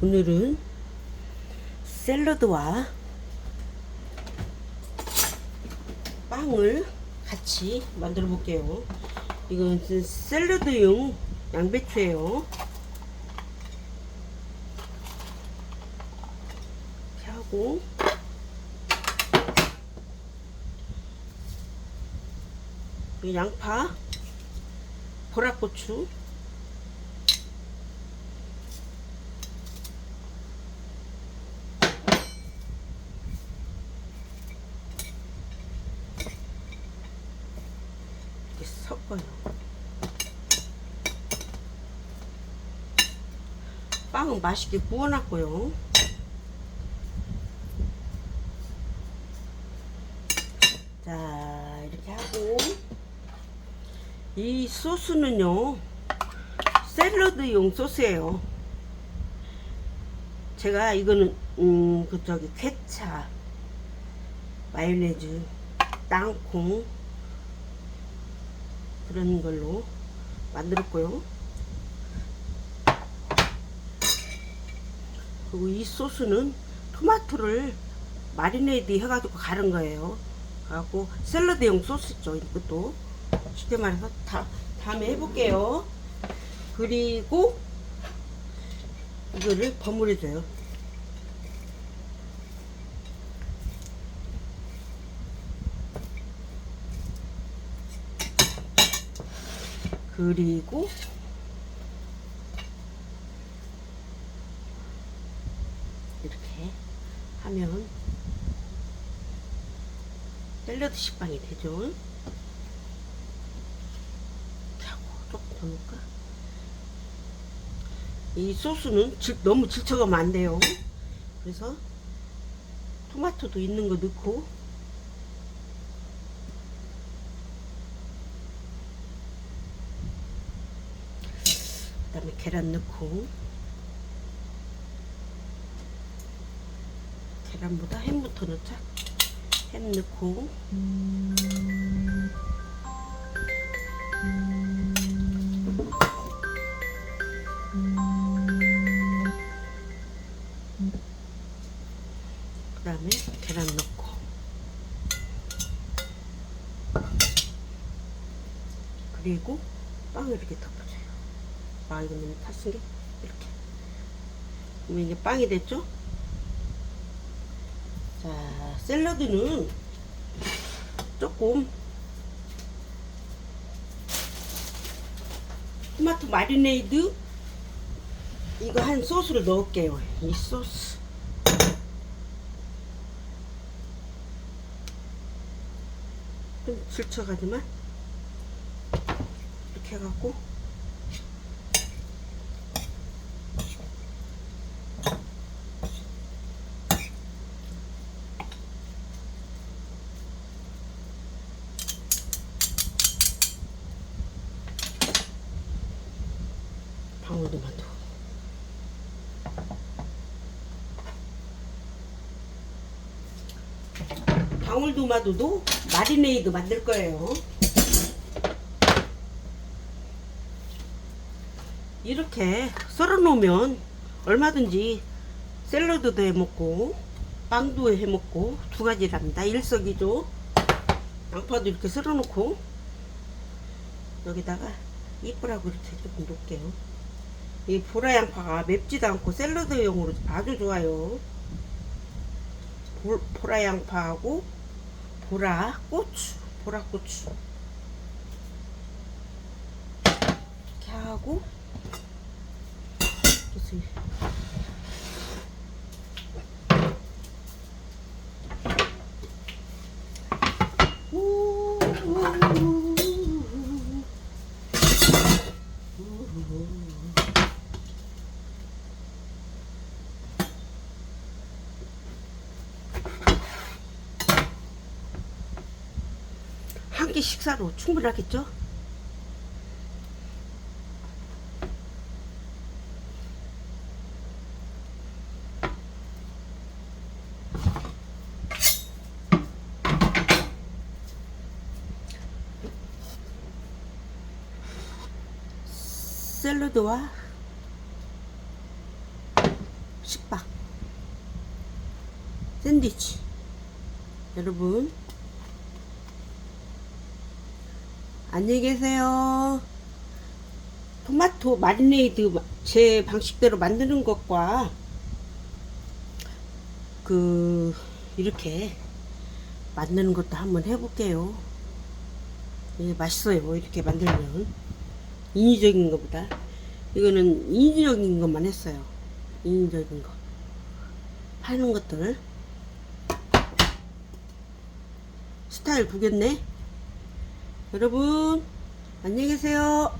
오늘은 샐러드와 빵을 같이 만들어 볼게요. 이건 샐러드용 양배추예요. 이렇게 하고 이 양파, 보라고추, 이렇게 섞어요. 빵은 맛있게 구워놨고요. 자, 이렇게 하고 이 소스는요 샐러드용 소스예요. 제가 이거는 케찹, 마요네즈, 땅콩 그런 걸로 만들었고요. 그리고 이 소스는 토마토를 마리네이드 해가지고 갈은 거예요. 그래갖고 샐러드용 소스죠. 이것도 쉽게 말해서 다음에 해볼게요. 그리고 이거를 버무려줘요. 그리고 이렇게 하면 샐러드 식빵이 되죠. 이렇게 하고 조금 더 넣을까? 이 소스는 너무 질척하면 안 돼요. 그래서 토마토도 있는 거 넣고 그 다음에 계란 넣고, 계란보다 햄부터 넣자. 햄 넣고 그 다음에 계란 넣고 그리고 빵을 이렇게 덮어줘요. 아, 이거 너무 타신 게 이렇게. 그러면 이게 빵이 됐죠? 자, 샐러드는 조금 토마토 마리네이드 이거 한 소스를 넣을게요. 이 소스 좀 질척하지만 이렇게 해갖고 방울토마토 방울토마토도 마리네이드 만들 거예요. 이렇게 썰어 놓으면 얼마든지 샐러드도 해 먹고 빵도 해 먹고 두 가지랍니다. 일석이조. 양파도 이렇게 썰어 놓고 여기다가 이쁘라고 이렇게 조금 놓을게요. 이 보라 양파가 맵지도 않고 샐러드용으로 아주 좋아요. 보라 양파하고 보라 고추 이렇게 하고 한 끼 식사로 충분하겠죠? 샐러드와 식빵, 샌드위치. 여러분 안녕히 계세요. 토마토 마리네이드 제 방식대로 만드는 것과 이렇게 만드는 것도 한번 해볼게요. 예, 맛있어요. 이렇게 만들면 인위적인 것보다 이거는 인위적인 것만 했어요. 인위적인 거 파는 것들 스타일 구겼네. 여러분 안녕히 계세요.